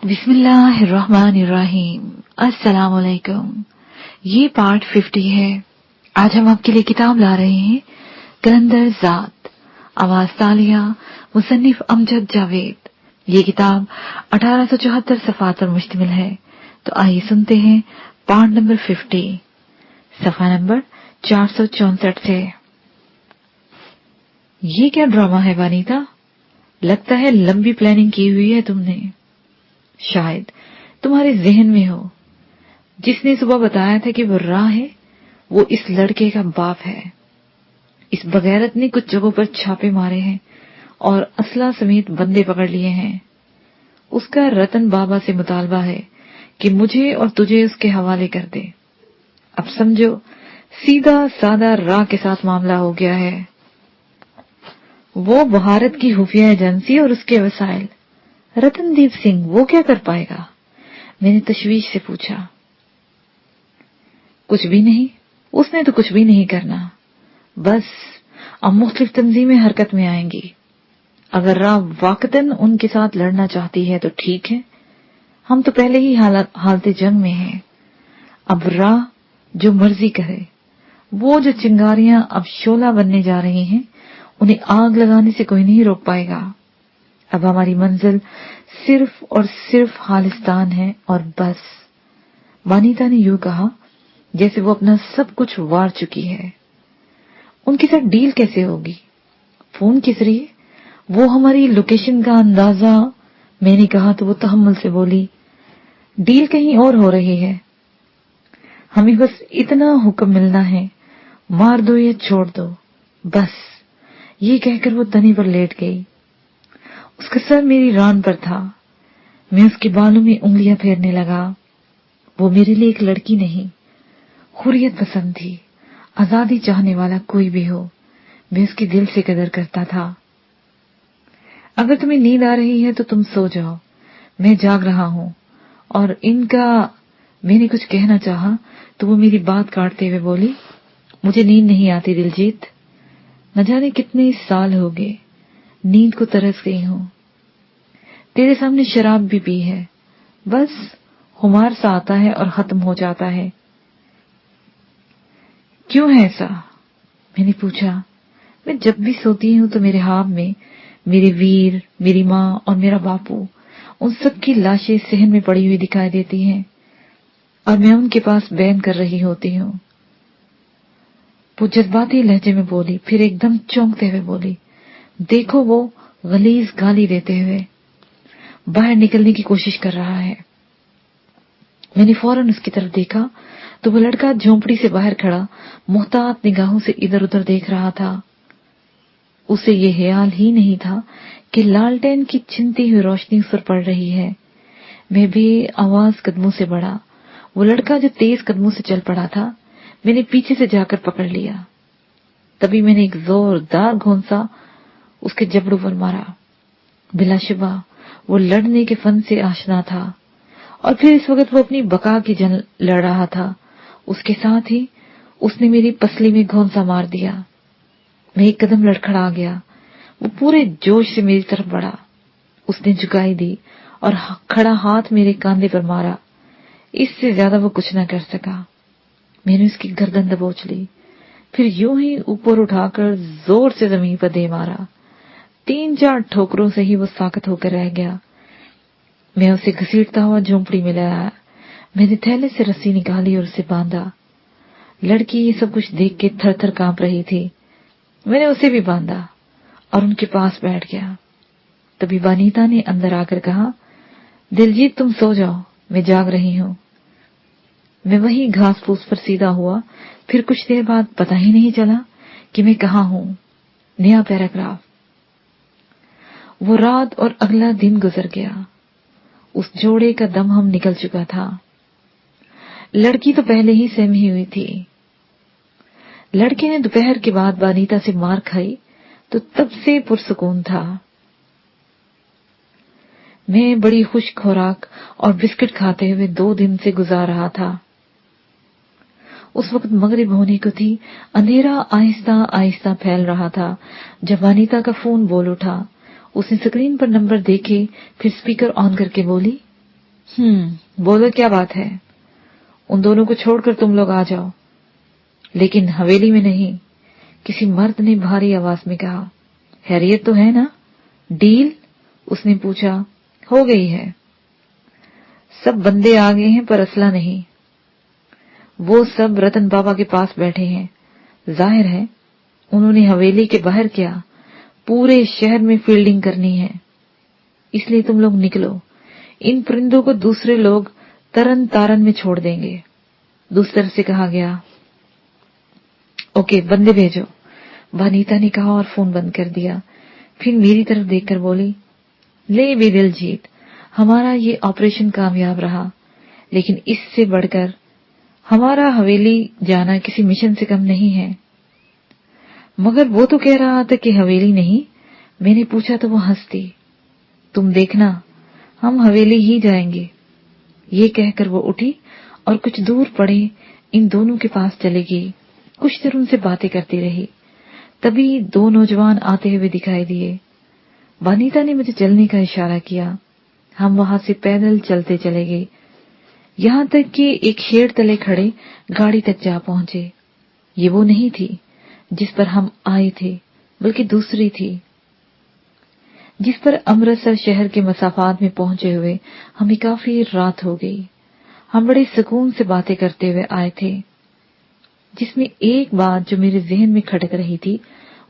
बिस्मिल्लाहिर्रहमानिर्रहीम। अस्सलाम वालेकुम। ये पार्ट 50 है। आज हम आपके लिए किताब ला रहे हैं कलंदर ज़ात, आवाज तालिया, मुसन्निफ अमजद जावेद। ये किताब 1874 सफ़ात पर मुश्तमिल है। तो आइए सुनते हैं पार्ट नंबर 50, सफ़ा नंबर 464 से। ये क्या ड्रामा है वानीता? लगता है लंबी प्लानिंग की हुई है तुमने। शायद तुम्हारे जहन में हो। जिसने सुबह बताया था कि वो राह है, वो इस लड़के का बाप है। इस बगैरत ने कुछ जगहों पर छापे मारे हैं और असला समेत बंदे पकड़ लिए हैं। उसका रतन बाबा से मुतालबा है कि मुझे और तुझे उसके हवाले कर दे। अब समझो, सीधा सादा राह के साथ मामला हो गया है। वो भारत की खुफिया एजेंसी और उसके वसाइल। रतनदीप सिंह वो क्या कर पाएगा? मैंने तशवीश से पूछा। कुछ भी नहीं, उसने तो कुछ भी नहीं करना। बस अब मुख्तलिफ तंजीमें हरकत में आएंगी। अगर राह वाकतन उनके साथ लड़ना चाहती है तो ठीक है, हम तो पहले ही हालते जंग में हैं। अब राह जो मर्जी करे। वो जो चिंगारियां अब शोला बनने जा रही हैं, उन्हें आग लगाने से कोई नहीं रोक पाएगा। अब हमारी मंजिल सिर्फ और सिर्फ खालिस्तान है और बस। वानीता ने यूं कहा जैसे वो अपना सब कुछ वार चुकी है। उनके साथ डील कैसे होगी? फोन के जरिए? वो हमारी लोकेशन का अंदाजा? मैंने कहा तो वो तहम्मुल से बोली, डील कहीं और हो रही है। हमें बस इतना हुक्म मिलना है, मार दो या छोड़ दो, बस। ये कहकर वो तनी पर लेट गई। उसका सर मेरी रान पर था। मैं उसके बालों में उंगलियां फेरने लगा। वो मेरे लिए एक लड़की नहीं, हुर्रियत पसंद थी। आजादी चाहने वाला कोई भी हो, मैं उसकी दिल से कदर करता था। अगर तुम्हें नींद आ रही है तो तुम सो जाओ, मैं जाग रहा हूं। और इनका मैंने कुछ कहना चाहा तो वो मेरी बात काटते हुए बोली, मुझे नींद नहीं आती दिलजीत। न जाने कितने साल हो गए, नींद को तरस गई हूं। तेरे सामने शराब भी पी है, बस खुमार सा आता है और खत्म हो जाता है। क्यों है ऐसा? मैंने पूछा। मैं जब भी सोती हूं तो मेरे ख्वाब में मेरे वीर, मेरी माँ और मेरा बापू, उन सब की लाशें सहन में पड़ी हुई दिखाई देती हैं और मैं उनके पास बयान कर रही होती हूँ। वो जज्बाती लहजे में बोली, फिर एकदम चौंकते हुए बोली, देखो वो गलीज गाली देते हुए बाहर निकलने की कोशिश कर रहा है। मैंने फौरन उसकी तरफ देखा तो वो लड़का झोंपड़ी से बाहर खड़ा मुहतात निगाहों से इधर उधर देख रहा था। उसे ये ख्याल ही नहीं था कि लालटेन की छिनती हुई रोशनी उस पर पड़ रही है। मैं भी आवाज कदमों से बढ़ा। वो लड़का जो तेज कदमों से चल पड़ा था, मैंने पीछे से जाकर पकड़ लिया। तभी मैंने एक जोरदार घोंसा उसके जबड़ों पर मारा। बिलाशुबा वो लड़ने के फन से आशना था और फिर इस वक्त वो अपनी बका की जंग लड़ रहा था। उसके साथ ही उसने मेरी पसली में घोंसा मार दिया। मैं एक कदम लड़खड़ा गया। वो पूरे जोश से मेरी तरफ बढ़ा। उसने झुकाई दी और खड़ा हाथ मेरे कांधे पर मारा। इससे ज्यादा वो कुछ न कर सका। मैंने उसकी गर्दन दबोच ली, फिर यूं ही ऊपर उठाकर जोर से जमीन पर दे मारा। 3-4 ठोकरों से ही वो साकत होकर रह गया। मैं उसे घसीटता हुआ झोंपड़ी में ले आया। मैंने थैले से रस्सी निकाली और उसे बांधा। लड़की ये सब कुछ देख के थर थर कांप रही थी। मैंने उसे भी बांधा और उनके पास बैठ गया। तभी वानीता ने अंदर आकर कहा, दिलजीत तुम सो जाओ, मैं जाग रही हूँ। मैं वहीं घास फूस पर सीधा हुआ। फिर कुछ देर बाद पता ही नहीं चला कि मैं कहाँ हूँ। नया पैराग्राफ। वो रात और अगला दिन गुजर गया। उस जोड़े का दम हम निकल चुका था। लड़की तो पहले ही सहमी हुई थी। लड़के ने दोपहर के बाद वानीता से मार खाई तो तब से पुरसुकून था। मैं बड़ी खुश खुराक और बिस्किट खाते हुए 2 दिन से गुजार रहा था। उस वक्त मगरिब होने को थी। अंधेरा आहिस्ता आहिस्ता फैल रहा था जब वानीता का फोन बोल उठा। उसने स्क्रीन पर नंबर देखे, फिर स्पीकर ऑन करके बोली, बोलो क्या बात है? उन दोनों को छोड़कर तुम लोग आ जाओ, लेकिन हवेली में नहीं, किसी मर्द ने भारी आवाज में कहा। हैरियत तो है ना? डील? उसने पूछा। हो गई है, सब बंदे आ गए हैं पर असला नहीं। वो सब रतन बाबा के पास बैठे हैं। जाहिर है उन्होंने हवेली के बाहर क्या, पूरे शहर में फील्डिंग करनी है, इसलिए तुम लोग निकलो। इन परिंदों को दूसरे लोग तरन तारन में छोड़ देंगे। दूसरी तरफ से कहा गया, ओके बंदे भेजो। वनीता ने कहा और फोन बंद कर दिया। फिर मेरी तरफ देखकर बोली, ले भी दिलजीत, हमारा ये ऑपरेशन कामयाब रहा, लेकिन इससे बढ़कर हमारा हवेली जाना किसी मिशन से कम नहीं है। मगर वो तो कह रहा था कि हवेली नहीं। मैंने पूछा तो वो हंसती। तुम देखना, हम हवेली ही जाएंगे। ये कहकर वो उठी और कुछ दूर पड़े इन दोनों के पास चली गई। कुछ देर उनसे बातें करती रही। तभी दो नौजवान आते हुए दिखाई दिए। वनीता ने मुझे चलने का इशारा किया। हम वहां से पैदल चलते चले गए, यहाँ तक कि एक शेड तले खड़े गाड़ी तक जा पहुंचे। ये वो नहीं थी जिस पर हम आए थे, बल्कि दूसरी थी, जिस पर अमृतसर शहर के मसाफात में पहुंचे हुए हमें काफी रात हो गई। हम बड़े सुकून से बातें करते हुए आए थे, जिसमें एक बात जो मेरे जहन में खटक रही थी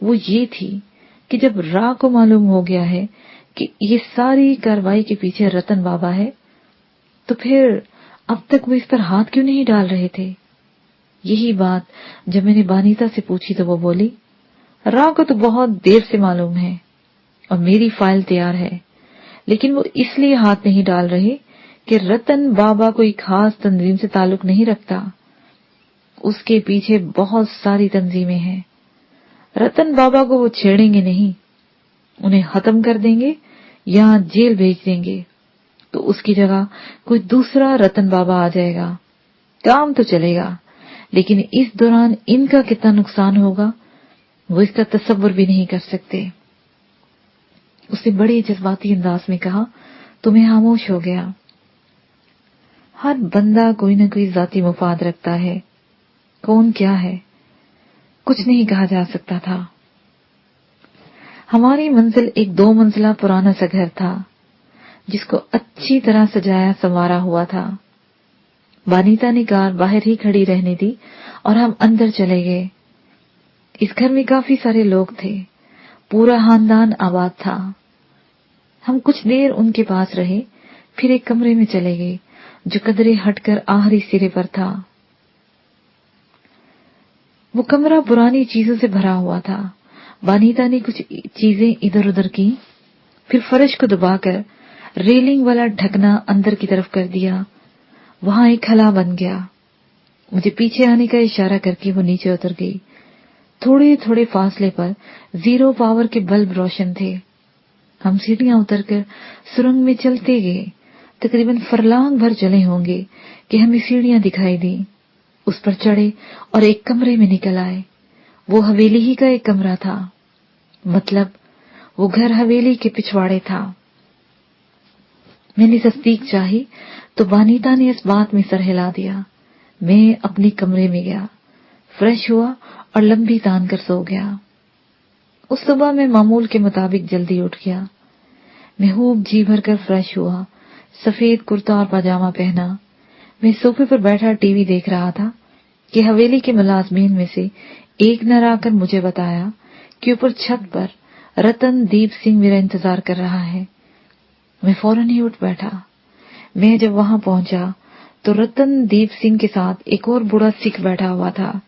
वो ये थी कि जब राह को मालूम हो गया है कि ये सारी कार्रवाई के पीछे रतन बाबा है, तो फिर अब तक वो इस पर हाथ क्यों नहीं डाल रहे थे? यही बात जब मैंने वनीता से पूछी तो वो बोली, राह को तो बहुत देर से मालूम है और मेरी फाइल तैयार है, लेकिन वो इसलिए हाथ नहीं डाल रहे कि रतन बाबा कोई खास तंजीम से ताल्लुक नहीं रखता। उसके पीछे बहुत सारी तंजीमें हैं। रतन बाबा को वो छेड़ेंगे नहीं, उन्हें खत्म कर देंगे या जेल भेज देंगे, तो उसकी जगह कोई दूसरा रतन बाबा आ जाएगा। काम तो चलेगा, लेकिन इस दौरान इनका कितना नुकसान होगा वो इसका तसव्वुर भी नहीं कर सकते। उसने बड़े जज्बाती अंदाज में कहा तो मैं खामोश हो गया। हर बंदा कोई न कोई जाती मुफाद रखता है, कौन क्या है कुछ नहीं कहा जा सकता था। हमारी मंजिल एक 2 मंजिला पुराना सा घर था, जिसको अच्छी तरह सजाया संवारा हुआ था। वनीता ने कार बाहर ही खड़ी रहने दी और हम अंदर चले गए। इस घर में काफी सारे लोग थे, पूरा खानदान आबाद था। हम कुछ देर उनके पास रहे, फिर एक कमरे में चले गए जो कदरे हटकर आखिरी सिरे पर था। वो कमरा पुरानी चीजों से भरा हुआ था। वनीता ने कुछ चीजें इधर उधर की, फिर फर्श को दबाकर रेलिंग वाला ढकना अंदर की तरफ कर दिया। वहां एक खला बन गया। मुझे पीछे आने का इशारा करके वो नीचे उतर गई। थोड़े थोड़े फासले पर 0 पावर के बल्ब रोशन थे। हम सीढ़ियां उतरकर सुरंग में चलते गए। तकरीबन फरलांग भर चले होंगे कि हमें सीढ़ियां दिखाई दी। उस पर चढ़े और एक कमरे में निकल आए। वो हवेली ही का एक कमरा था, मतलब वो घर हवेली के पिछवाड़े था। मैंने तस्दीक चाही तो वनीता ने इस बात में सर हिला दिया। मैं अपने कमरे में गया, फ्रेश हुआ और लंबी तान कर सो गया। उस सुबह मैं मामूल के मुताबिक जल्दी उठ गया। मैं खूब जी भर कर फ्रेश हुआ, सफेद कुर्ता और पजामा पहना। मैं सोफे पर बैठा टीवी देख रहा था कि हवेली के मुलाजमीन में से एक ने आकर मुझे बताया कि ऊपर छत पर रतन दीप सिंह मेरा इंतजार कर रहा है। मैं फौरन ही उठ बैठा। मैं जब वहां पहुंचा तो रतन दीप सिंह के साथ एक और बूढ़ा सिख बैठा हुआ था,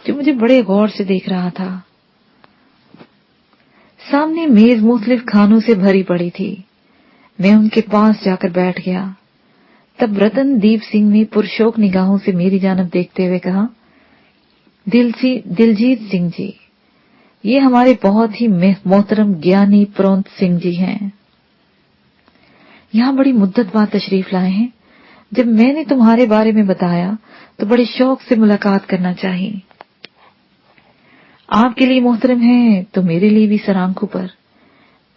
जो मुझे बड़े गौर से देख रहा था। सामने मेज मुख्तलिफ खानों से भरी पड़ी थी। मैं उनके पास जाकर बैठ गया। तब रतन दीप सिंह ने पुरशोक निगाहों से मेरी जानब देखते हुए कहा, दिलजीत सिंह जी, ये हमारे बहुत ही मोहतरम ज्ञानी प्रोंत सिंह जी हैं। यहाँ बड़ी मुद्दत बाद तशरीफ लाए हैं। जब मैंने तुम्हारे बारे में बताया तो बड़े शौक से मुलाकात करना चाहिए। आपके लिए मोहतरम है तो मेरे लिए भी सर आंखों पर।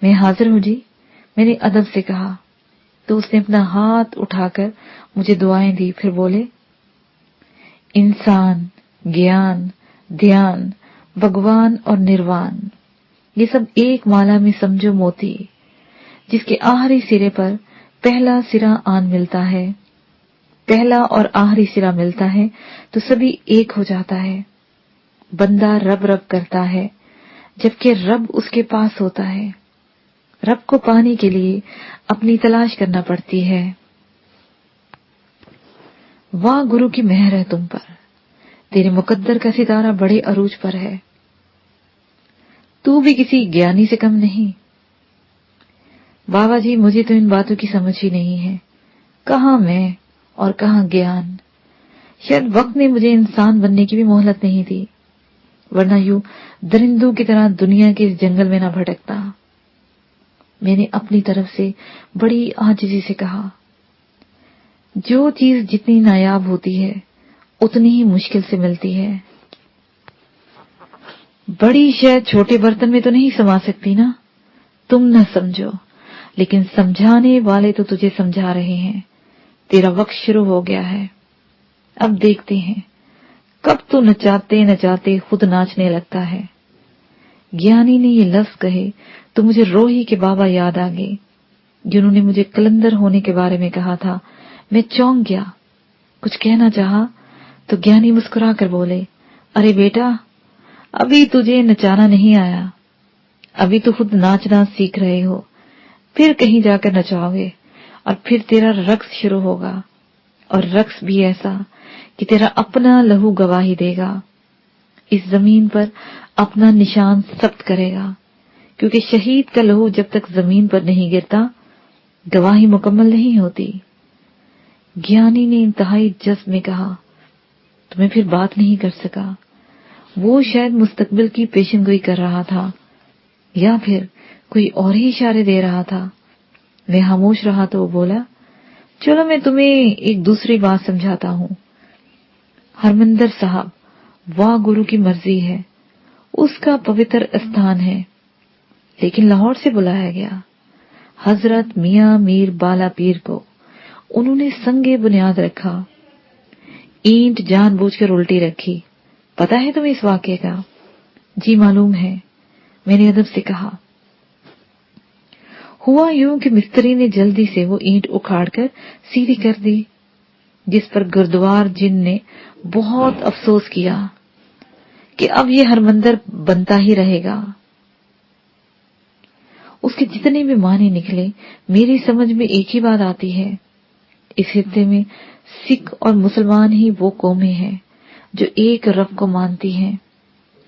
मैं हाजिर हूं जी, मैंने अदब से कहा। तो उसने अपना हाथ उठाकर मुझे दुआएं दी। फिर बोले, इंसान, ज्ञान, ध्यान, भगवान और निर्वाण, ये सब एक माला में समझो मोती, जिसके आखिरी सिरे पर पहला सिरा आन मिलता है। पहला और आखिरी सिरा मिलता है तो सभी एक हो जाता है। बंदा रब रब करता है, जबकि रब उसके पास होता है। रब को पाने के लिए अपनी तलाश करना पड़ती है। वाह गुरु की मेहर है तुम पर, तेरे मुकद्दर का सितारा बड़े अरूज पर है। तू भी किसी ज्ञानी से कम नहीं। बाबा जी, मुझे तो इन बातों की समझ ही नहीं है। कहाँ मैं और कहाँ ज्ञान। शायद वक्त ने मुझे इंसान बनने की भी मोहलत नहीं दी, वरना यूं दरिंदों की तरह दुनिया के इस जंगल में न भटकता। मैंने अपनी तरफ से बड़ी आजिज़ी से कहा, जो चीज जितनी नायाब होती है उतनी ही मुश्किल से मिलती है। बड़ी शायद छोटे बर्तन में तो नहीं समा सकती ना। तुम न समझो, लेकिन समझाने वाले तो तुझे समझा रहे हैं। तेरा वक्त शुरू हो गया है। अब देखते हैं कब तू नचाते नचाते खुद नाचने लगता है। ज्ञानी ने ये लफ्ज कहे तो मुझे रोही के बाबा याद आ गए, जिन्होंने मुझे कलंदर होने के बारे में कहा था। मैं चौंक गया। कुछ कहना चाहा तो ज्ञानी मुस्कुरा कर बोले, अरे बेटा, अभी तुझे नचाना नहीं आया। अभी तो खुद नाचना सीख रहे हो, फिर कहीं जाकर नचाओगे और फिर तेरा रक्स शुरू होगा। और रक्स भी ऐसा कि तेरा अपना लहू गवाही देगा। इस जमीन पर अपना निशान सब्त करेगा, क्योंकि शहीद का लहू जब तक जमीन पर नहीं गिरता गवाही मुकम्मल नहीं होती। ज्ञानी ने इंतहाई जज्ब में कहा तो मैं फिर बात नहीं कर सका। वो शायद मुस्तकबिल की पेशेनगोई कर रहा था या फिर कोई और ही इशारे दे रहा था। मैं खामोश रहा तो वो बोला, चलो मैं तुम्हें एक दूसरी बात समझाता हूँ। हरमंदिर साहब वाह गुरु की मर्जी है, उसका पवित्र स्थान है, लेकिन लाहौर से बुलाया गया। हजरत मियां मीर बाला पीर को उन्होंने संगे बुनियाद रखा। ईंट जानबूझकर उल्टी रखी। पता है तुम्हें इस वाक्य का? जी मालूम है, मैंने अदब से कहा। हुआ यूं कि मिस्त्री ने जल्दी से वो ईंट उखाड़कर सीधी कर दी, जिस पर गुरुद्वार जिन ने बहुत अफसोस किया कि अब ये हरमंदिर बनता ही रहेगा। उसके जितने भी माने निकले, मेरी समझ में एक ही बात आती है, इस हिस्से में सिख और मुसलमान ही वो कौमें हैं जो एक रब को मानती हैं।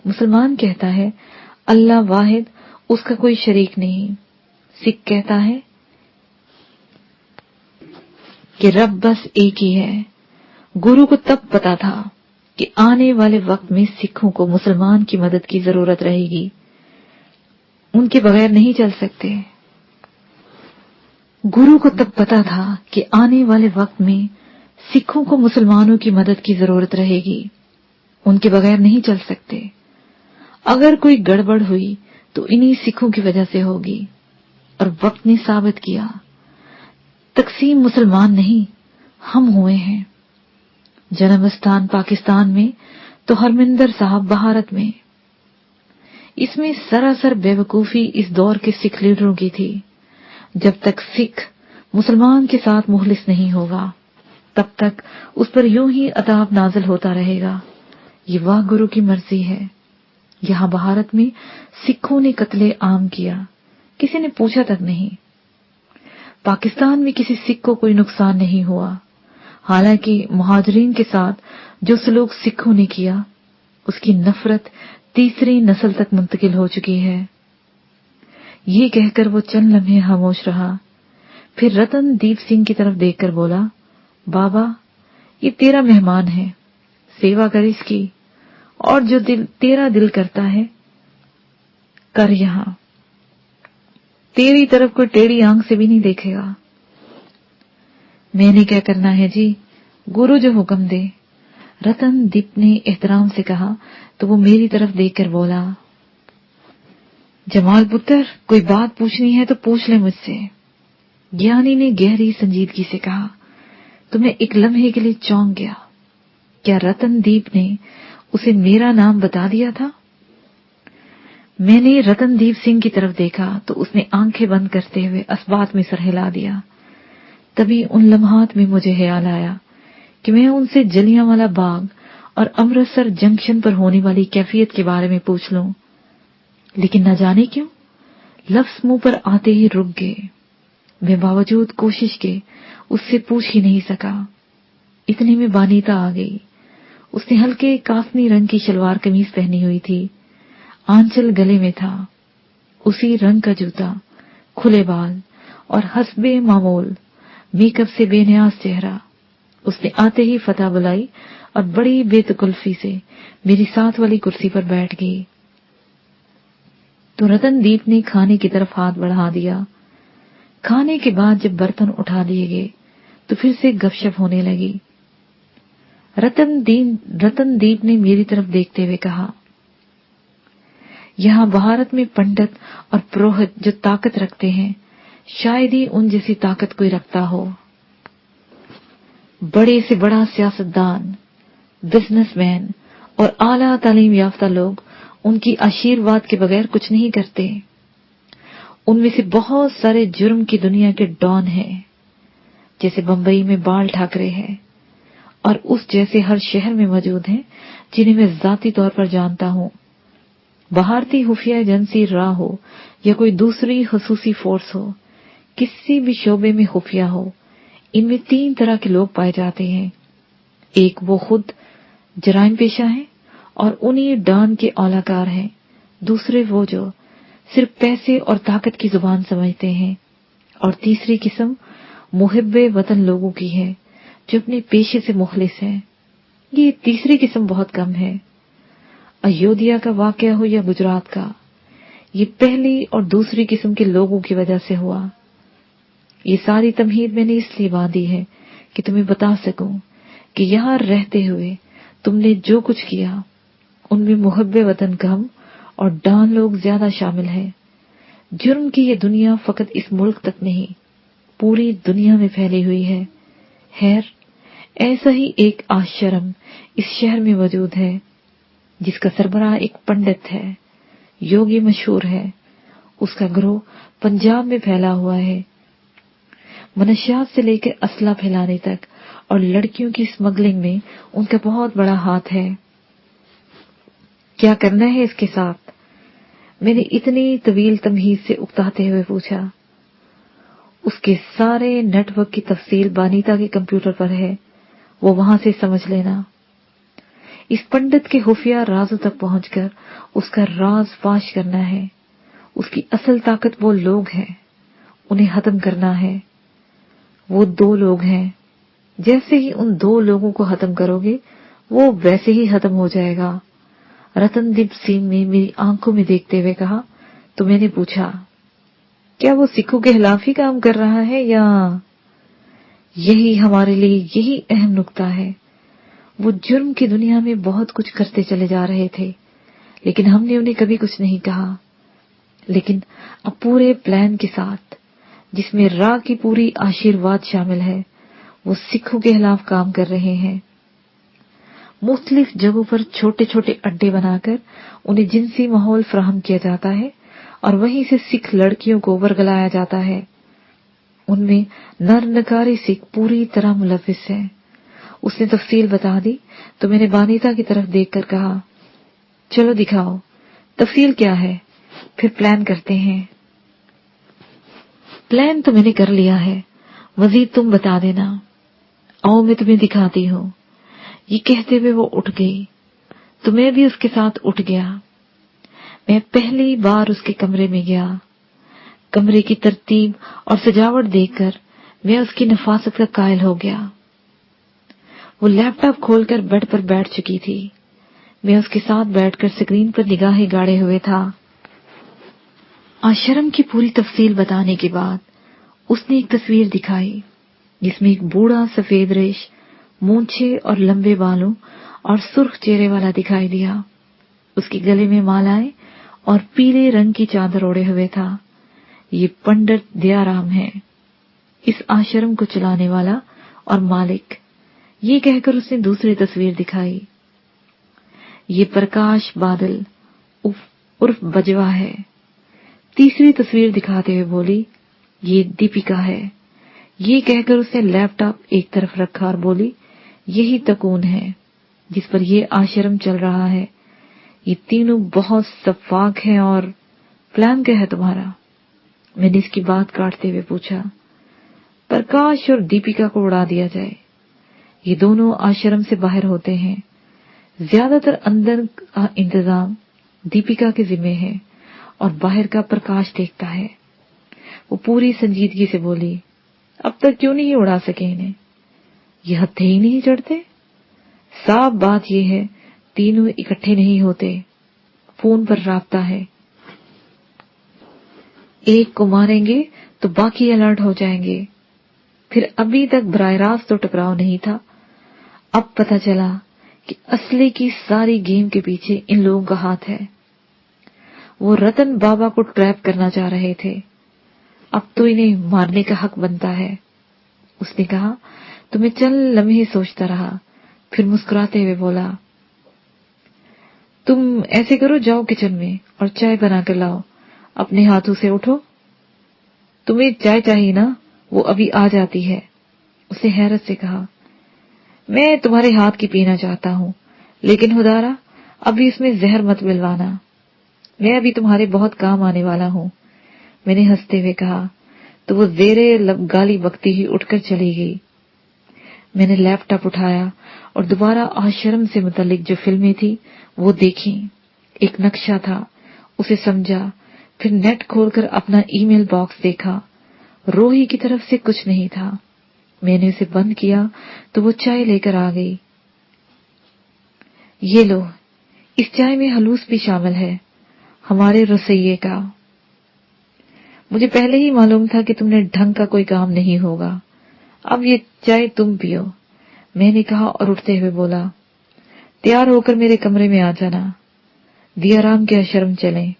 मुसलमान कहता है अल्लाह वाहिद, उसका कोई शरीक नहीं। सिख कहता है कि रब बस एक ही है। गुरु को तब पता था कि आने वाले वक्त में सिखों को मुसलमान की मदद की जरूरत रहेगी, उनके बगैर नहीं चल सकते। गुरु को तब पता था कि आने वाले वक्त में सिखों को मुसलमानों की मदद की जरूरत रहेगी, उनके बगैर नहीं चल सकते। अगर कोई गड़बड़ हुई तो इन्हीं सिखों की वजह से होगी। और वक्त ने साबित किया, तकसीम मुसलमान नहीं, हम हुए हैं। जन्म स्थान पाकिस्तान में तो हरमिंदर साहब भारत में। इसमें सरासर बेवकूफी इस दौर के सिख लीडरों की थी। जब तक सिख मुसलमान के साथ मुखलिस नहीं होगा, तब तक उस पर यूं ही अताब नाजिल होता रहेगा। ये वाह गुरु की मर्जी है। यहाँ भारत में सिखों ने कत्ले आम किया, किसी ने पूछा तक नहीं। पाकिस्तान में किसी सिख को कोई नुकसान नहीं हुआ। हालांकि मुहाजिरीन के साथ जो सलूक सिखों ने किया, उसकी नफरत तीसरी नस्ल तक मुंतकिल हो चुकी है। ये कहकर वो चंद लम्हे खामोश रहा, फिर रतन दीप सिंह की तरफ देखकर बोला, बाबा ये तेरा मेहमान है, सेवा कर इसकी, और जो तेरा दिल करता है कर। यहाँ तेरी तरफ कोई टेढ़ी आंख से भी नहीं देखेगा। मैंने क्या करना है जी, गुरु जो हुक्म दे। रतन दीप ने एहतराम से कहा तो वो मेरी तरफ देखकर बोला, जमाल पुत्र कोई बात पूछनी है तो पूछ ले मुझसे। ज्ञानी ने गहरी संजीदगी से कहा, तो मैं एक लम्हे के लिए चौंक गया। क्या रतनदीप ने उसे मेरा नाम बता दिया था? मैंने रतनदीप सिंह की तरफ देखा तो उसने आंखें बंद करते हुए अस्बात में सर हिला दिया। तभी उन लम्हात में मुझे ख्याल आया कि मैं उनसे जलियांवाला बाग और अमृतसर जंक्शन पर होने वाली कैफियत के बारे में पूछ लूं, लेकिन न जाने क्यों लफ्ज मुंह पर आते ही रुक गए। मैं बावजूद कोशिश के उससे पूछ ही नहीं सका। इतने में बानीता आ गई। उसने हल्के काफनी रंग की शलवार कमीज पहनी हुई थी, आंचल गले में था, उसी रंग का जूता, खुले बाल और हस्बे मामूल मेकअप से बेनियाज चेहरा। उसने आते ही फतह बुलाई और बड़ी बेतकल्फी से मेरी साथ वाली कुर्सी पर बैठ गई। तो रतनदीप ने खाने की तरफ हाथ बढ़ा दिया। खाने के बाद जब बर्तन उठा लिए गए तो फिर से गपशप होने लगी। रतनदीप ने मेरी तरफ देखते हुए कहा, यहाँ भारत में पंडित और पुरोहित जो ताकत रखते हैं, शायद ही उन जैसी ताकत कोई रखता हो। बड़े से बड़ा सियासतदान, बिजनेसमैन और आला तालीम याफ्ता लोग उनकी आशीर्वाद के बगैर कुछ नहीं करते। उनमें से बहुत सारे जुर्म की दुनिया के डॉन हैं, जैसे बंबई में बाल ठाकरे हैं, और उस जैसे हर शहर में मौजूद हैं जिन्हें मैं जाती तौर पर जानता हूँ। भारतीय खुफिया एजेंसी रा हो या कोई दूसरी खसूसी फोर्स हो, किसी भी शोबे में खुफिया हो, इनमें 3 तरह के लोग पाए जाते हैं। एक वो खुद जराइम पेशा है और उन्हीं डॉन के औलाकार हैं। दूसरे वो जो सिर्फ पैसे और ताकत की जुबान समझते हैं। और तीसरी किस्म मुहिब्बे वतन लोगों की है, जो अपने पेशे से मुखलिस है। ये तीसरी किस्म बहुत कम है। अयोध्या का वाकया हो या गुजरात का, ये पहली और दूसरी किस्म के लोगों की वजह से हुआ। ये सारी तमहीद मैंने इसलिए बांधी है कि तुम्हें बता सकूं कि यहाँ रहते हुए तुमने जो कुछ किया उनमें मुहब्बे वतन कम और डॉन लोग ज्यादा शामिल हैं। जुर्म की ये दुनिया फकत इस मुल्क तक नहीं, पूरी दुनिया में फैली हुई है। खैर, ऐसा ही एक आश्रम इस शहर में मौजूद है, जिसका सरबराह एक पंडित है, योगी मशहूर है। उसका ग्रोह पंजाब में फैला हुआ है। मनशियात से लेकर असला फैलाने तक और लड़कियों की स्मगलिंग में उनका बहुत बड़ा हाथ है। क्या करना है इसके साथ? मैंने इतनी तवील तमहीद से उकताते हुए पूछा। उसके सारे नेटवर्क की तफसील बानीता के कंप्यूटर पर है, वो वहां से समझ लेना। इस पंडित के खुफिया राजों तक पहुंचकर उसका राज फाश करना है। उसकी असल ताकत वो लोग हैं, उन्हें खत्म करना है। वो 2 लोग हैं, जैसे ही उन 2 लोगों को खत्म करोगे वो वैसे ही खत्म हो जाएगा। रतनदीप सिंह ने मेरी आंखों में देखते हुए कहा। तो मैंने पूछा, क्या वो सिखों के खिलाफ ही काम कर रहा है या? यही हमारे लिए यही अहम नुक्ता है। वो जुर्म की दुनिया में बहुत कुछ करते चले जा रहे थे, लेकिन हमने उन्हें कभी कुछ नहीं कहा। लेकिन अब पूरे प्लान के साथ, जिसमें रा की पूरी आशीर्वाद शामिल है, वो सिखों के खिलाफ काम कर रहे हैं। मुख्तलिफ जगहों पर छोटे छोटे अड्डे बनाकर उन्हें जिनसी माहौल फराहम किया जाता है और वहीं से सिख लड़कियों को वरगलाया जाता है। उनमें नर नकारी सिख पूरी तरह मुलविस है। उसने तफसील बता दी तो मैंने बानीता की तरफ देखकर कहा, चलो दिखाओ तफसील क्या है, फिर प्लान करते हैं। प्लान तो मैंने कर लिया है, मजीद तुम बता देना। आओ मैं तुम्हें दिखाती हूँ। ये कहते हुए वो उठ गई तो मैं भी उसके साथ उठ गया। मैं पहली बार उसके कमरे में गया। कमरे की तरतीब और सजावट देखकर मैं उसकी नफासत का कायल हो गया। वो लैपटॉप खोलकर बेड पर बैठ चुकी थी। मैं उसके साथ बैठकर स्क्रीन पर निगाहें गाड़े हुए था। आश्रम की पूरी तफसील बताने के बाद उसने एक तस्वीर दिखाई, जिसमें एक बूढ़ा सफेद रेश, मूंछे और लंबे बालों और सुर्ख चेहरे वाला दिखाई दिया। उसके गले में मालाएं और पीले रंग की चादर ओढ़े हुए था। ये पंडित दयाराम है। इस आश्रम को चलाने वाला और मालिक। ये कहकर उसने दूसरी तस्वीर दिखाई। ये प्रकाश बादल उर्फ बजवा है। तीसरी तस्वीर दिखाते हुए बोली, ये दीपिका है। ये कहकर उसने लैपटॉप एक तरफ रखा और बोली, यही तकून है जिस पर ये आश्रम चल रहा है। ये तीनों बहुत सफाक हैं। और प्लान क्या है तुम्हारा? मैंने इसकी बात काटते हुए पूछा। प्रकाश और दीपिका को उड़ा दिया जाए। ये दोनों आश्रम से बाहर होते हैं। ज्यादातर अंदर का इंतजाम दीपिका के जिम्मे है और बाहर का प्रकाश देखता है। वो पूरी संजीदगी से बोली, अब तक क्यों नहीं उड़ा सके इन्हें? ये हत्थे ही नहीं चढ़ते। साफ बात यह है, तीनों इकट्ठे नहीं होते। फोन पर राब्ता है। एक को मारेंगे तो बाकी अलर्ट हो जाएंगे। फिर अभी तक बराह रास्त तो टकराव नहीं था। अब पता चला कि असली की सारी गेम के पीछे इन लोगों का हाथ है। वो रतन बाबा को ट्रैप करना चाह रहे थे। अब तो इन्हें मारने का हक बनता है। उसने कहा तो मैं चंद लम्हे सोचता रहा, फिर मुस्कुराते हुए बोला, तुम ऐसे करो, जाओ किचन में और चाय बना कर लाओ। अपने हाथों से उठो। तुम्हें चाय चाहिए ना? वो अभी आ जाती है। उसने हैरत से कहा, मैं तुम्हारे हाथ की पीना चाहता हूँ, लेकिन खुदारा अभी इसमें जहर मत मिलवाना। मैं अभी तुम्हारे बहुत काम आने वाला हूँ। मैंने हंसते हुए कहा तो वो जेरे लब गाली बकती ही उठकर चली गई। मैंने लैपटॉप उठाया और दोबारा आश्रम से मुतालिक जो फिल्में थी वो देखी। एक नक्शा था, उसे समझा। फिर नेट खोलकर अपना ईमेल बॉक्स देखा। रोही की तरफ से कुछ नहीं था। मैंने उसे बंद किया तो वो चाय लेकर आ गई। ये लो, इस चाय में हलूस भी शामिल है, हमारे रसोइये का। मुझे पहले ही मालूम था कि तुमने ढंग का कोई काम नहीं होगा। अब ये चाय तुम पियो, मैंने कहा और उठते हुए बोला, तैयार होकर मेरे कमरे में आ जाना। दियाराम के आश्रम चलें।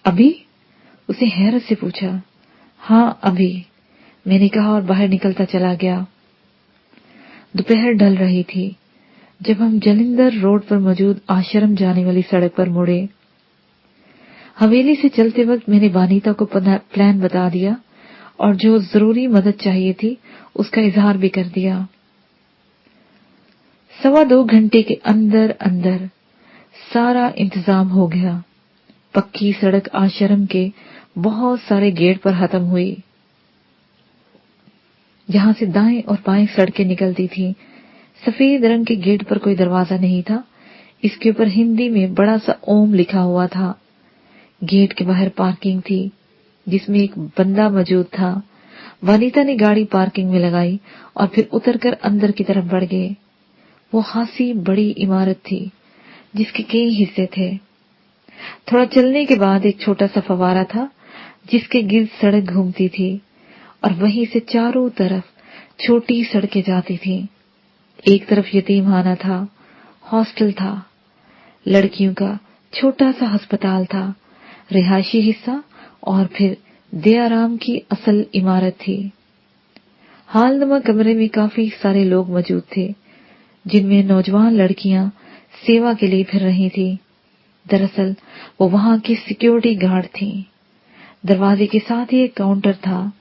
अभी? उसे हैरत से पूछा। हाँ अभी, मैंने कहा और बाहर निकलता चला गया। दोपहर ढल रही थी जब हम जलिंदर रोड पर मौजूद आश्रम जाने वाली सड़क पर मुड़े। हवेली से चलते वक्त मैंने बानीता को प्लान बता दिया और जो जरूरी मदद चाहिए थी उसका इजहार भी कर दिया। 2.25 घंटे के अंदर अंदर सारा इंतजाम हो गया। पक्की सड़क आश्रम के बहुत सारे गेट पर खत्म हुई। जहां से दाएं और बाएं सड़कें निकलती थी, सफेद रंग के गेट पर कोई दरवाजा नहीं था। इसके ऊपर हिंदी में बड़ा सा ओम लिखा हुआ था। गेट के बाहर पार्किंग थी जिसमें एक बंदा मौजूद था। वनिता ने गाड़ी पार्किंग में लगाई और फिर उतरकर अंदर की तरफ बढ़ गए। वो खासी बड़ी इमारत थी जिसके कई हिस्से थे। थोड़ा चलने के बाद एक छोटा सा फवारा था जिसके गिर्द सड़क घूमती थी और वहीं से चारों तरफ छोटी सड़कें जाती थी। एक तरफ यतीमखाना था, हॉस्टल था, लड़कियों का छोटा सा अस्पताल था, रिहायशी हिस्सा और फिर दयाराम की असल इमारत थी। हालनुमा कमरे में काफी सारे लोग मौजूद थे जिनमें नौजवान लड़कियां सेवा के लिए फिर रही थी। दरअसल वो वहां की सिक्योरिटी गार्ड थी। दरवाजे के साथ ही एक काउंटर था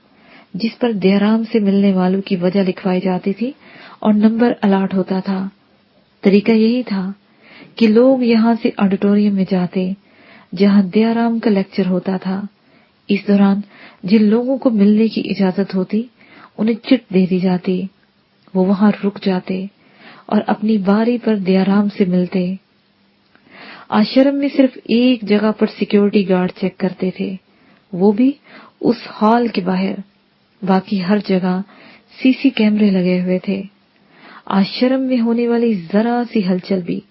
जिस पर दयाराम से मिलने वालों की वजह लिखवाई जाती थी और नंबर अलॉट होता था। तरीका यही था कि लोग यहां से ऑडिटोरियम में जाते जहां दयाराम का लेक्चर होता था। इस दौरान जिन लोगों को मिलने की इजाजत होती उन्हें चिट दे दी जाती। वो वहां रुक जाते और अपनी बारी पर दयाराम से मिलते। आश्रम में सिर्फ एक जगह पर सिक्योरिटी गार्ड चेक करते थे, वो भी उस हॉल के बाहर। बाकी हर जगह सीसी कैमरे लगे हुए थे। आश्रम में होने वाली जरा सी हलचल भी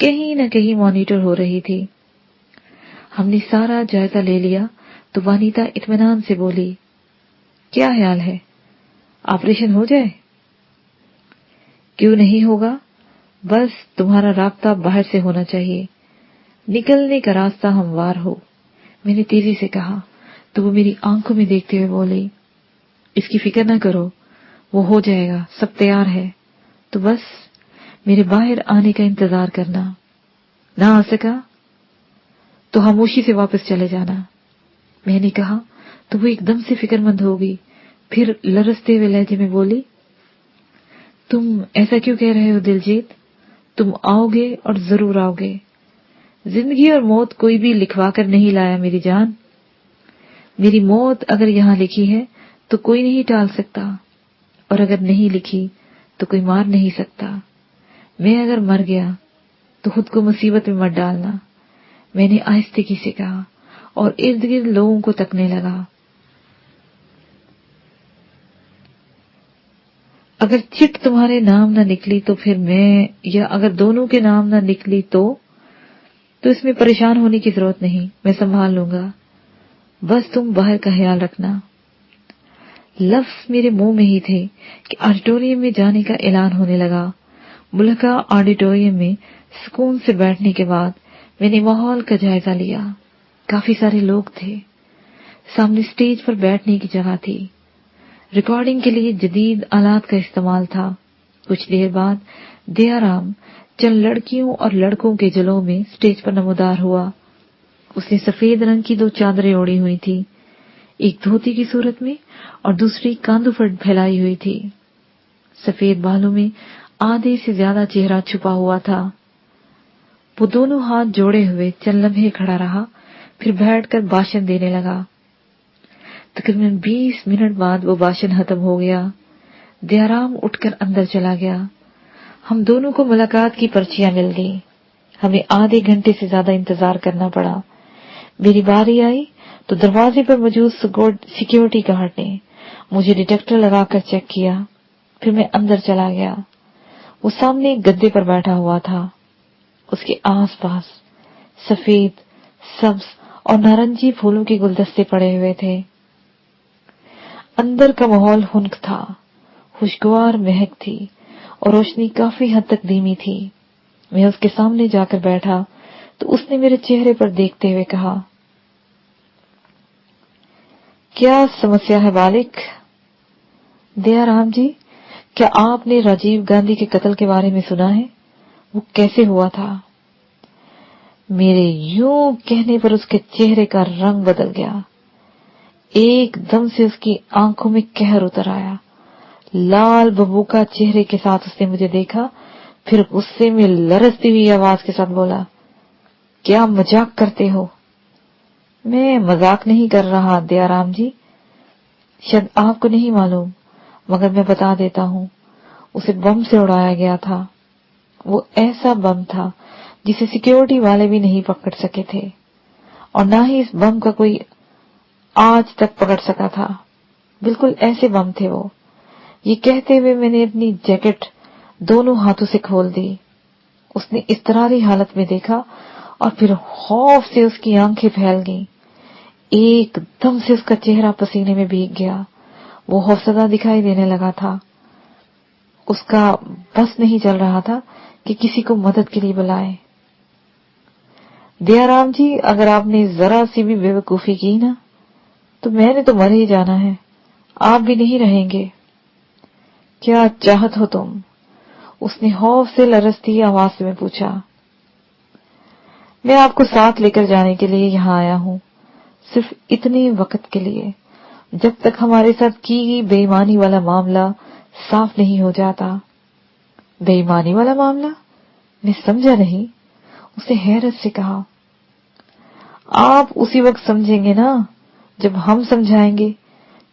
कहीं न कहीं मॉनिटर हो रही थी। हमने सारा जायजा ले लिया तो वनिता इत्मीनान से बोली, क्या ख्याल है, ऑपरेशन हो जाए? क्यों नहीं होगा, बस तुम्हारा राब्ता बाहर से होना चाहिए, निकलने का रास्ता हमवार हो। मैंने तेजी से कहा तो वो मेरी आंखों में देखते हुए बोली, اس کی فکر نہ کرو، وہ ہو جائے گا، سب تیار ہے، تو بس میرے باہر آنے کا انتظار کرنا، نہ آ سکا تو خاموشی سے واپس چلے جانا۔ میں نے کہا تو وہ ایک دم سے فکر مند ہو گئی، پھر لرزتے ہوئے لہجے میں بولی، تم ایسا کیوں کہہ رہے ہو دلجیت؟ تم آؤ گے اور ضرور آؤ گے۔ زندگی اور موت کوئی بھی لکھوا کر نہیں لایا میری جان، میری موت اگر یہاں لکھی ہے تو کوئی نہیں ٹال سکتا، اور اگر نہیں لکھی تو کوئی مار نہیں سکتا۔ میں اگر مر گیا تو خود کو مصیبت میں مت ڈالنا، میں نے آہستگی سے کہا اور ارد گرد لوگوں کو تکنے لگا۔ اگر چٹ تمہارے نام نہ نکلی تو پھر میں، یا اگر دونوں کے نام نہ نکلی تو اس میں پریشان ہونے کی ضرورت نہیں، میں سنبھال لوں گا، بس تم باہر کا خیال رکھنا۔ لفظ میرے منہ میں ہی تھے کہ آڈیٹوریم میں جانے کا اعلان ہونے لگا۔ ملکہ آڈیٹوریم میں سکون سے بیٹھنے کے بعد میں نے ماحول کا جائزہ لیا۔ کافی سارے لوگ تھے، سامنے اسٹیج پر بیٹھنے کی جگہ تھی، ریکارڈنگ کے لیے جدید آلات کا استعمال تھا۔ کچھ دیر بعد دیا رام چند لڑکیوں اور لڑکوں کے جلوں میں اسٹیج پر نمودار ہوا۔ اس نے سفید رنگ کی 2 چادریں اوڑھی ہوئی تھی، ایک دھوتی کی صورت میں اور دوسری کاندھوں پر پھیلائی ہوئی تھی۔ سفید بالوں میں آدھے سے زیادہ چہرہ چھپا ہوا تھا۔ وہ دونوں ہاتھ جوڑے ہوئے چند لمحے کھڑا رہا، پھر بیٹھ کر بھاشن دینے لگا۔ تقریباً 20 منٹ بعد وہ بھاشن ختم ہو گیا۔ دیا رام اٹھ کر اندر چلا گیا۔ ہم دونوں کو ملاقات کی پرچیاں مل گئی۔ ہمیں آدھے گھنٹے سے زیادہ انتظار کرنا پڑا۔ میری باری آئی تو دروازے پر موجود سیکیورٹی گارڈ نے مجھے ڈیٹیکٹر لگا کر چیک کیا، پھر میں اندر چلا گیا۔ وہ سامنے ایک گدے پر بیٹھا ہوا تھا، اس کے آس پاس سفید، سبز اور نارنجی پھولوں کے گلدستے پڑے ہوئے تھے۔ اندر کا ماحول خنک تھا، خوشگوار مہک تھی اور روشنی کافی حد تک دھیمی تھی۔ میں اس کے سامنے جا کر بیٹھا تو اس نے میرے چہرے پر دیکھتے ہوئے کہا، کیا سمسیا ہے بالک؟ دیا رام جی، کیا آپ نے راجیو گاندھی کے قتل کے بارے میں سنا ہے؟ وہ کیسے ہوا تھا؟ میرے یوں کہنے پر اس کے چہرے کا رنگ بدل گیا۔ ایک دم سے اس کی آنکھوں میں قہر اتر آیا۔ لال ببوکا چہرے کے ساتھ اس نے مجھے دیکھا، پھر غصے میں لرزتی ہوئی آواز کے ساتھ بولا، کیا مذاق کرتے ہو؟ میں مذاق نہیں کر رہا دیا رام جی، شاید آپ کو نہیں معلوم مگر میں بتا دیتا ہوں، اسے بم سے اڑایا گیا تھا۔ وہ ایسا بم تھا جسے سیکیورٹی والے بھی نہیں پکڑ سکے تھے، اور نہ ہی اس بم کا کوئی آج تک پکڑ سکا تھا۔ بالکل ایسے بم تھے وہ۔ یہ کہتے ہوئے میں نے اپنی جیکٹ دونوں ہاتھوں سے کھول دی۔ اس نے اضطراری حالت میں دیکھا اور پھر خوف سے اس کی آنکھیں پھیل گئیں۔ ایک دم سے اس کا چہرہ پسینے میں بھیگ گیا۔ وہ خوفزدہ دکھائی دینے لگا تھا۔ اس کا بس نہیں چل رہا تھا کہ کسی کو مدد کے لیے بلائے۔ دیا رام جی، اگر آپ نے ذرا سی بھی بے وقوفی کی نا تو میں نے تو مر ہی جانا ہے، آپ بھی نہیں رہیں گے۔ کیا چاہت ہو تم؟ اس نے خوف سے لرزتی آواز سے میں پوچھا۔ میں آپ کو ساتھ لے کر جانے کے لیے یہاں آیا ہوں، صرف اتنے وقت کے لیے جب تک ہمارے ساتھ کی گئی بے ایمانی والا معاملہ صاف نہیں ہو جاتا۔ بے ایمانی والا معاملہ؟ میں سمجھا نہیں۔ اس نے حیرت سے کہا، آپ اسی وقت سمجھیں گے نا جب ہم سمجھائیں گے،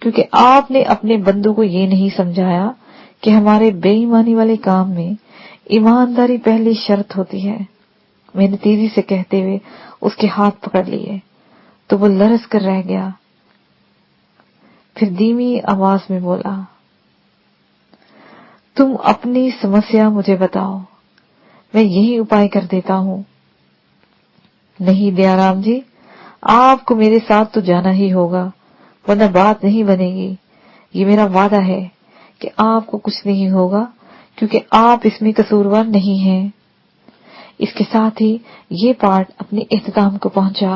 کیونکہ آپ نے اپنے بندوں کو یہ نہیں سمجھایا کہ ہمارے بے ایمانی والے کام میں ایمانداری پہلی شرط ہوتی ہے۔ میں نے تیزی سے کہتے ہوئے اس کے ہاتھ پکڑ لیے تو وہ لرز کر رہ گیا، پھر دھیمی آواز میں بولا، تم اپنی سمسیا مجھے بتاؤ، میں یہی اپائے کر دیتا ہوں۔ نہیں دیا رام جی، آپ کو میرے ساتھ تو جانا ہی ہوگا ورنہ بات نہیں بنے گی۔ یہ میرا وعدہ ہے کہ آپ کو کچھ نہیں ہوگا کیونکہ آپ اس میں قصوروار نہیں ہیں۔ اس کے ساتھ ہی یہ پارٹ اپنے اختتام کو پہنچا۔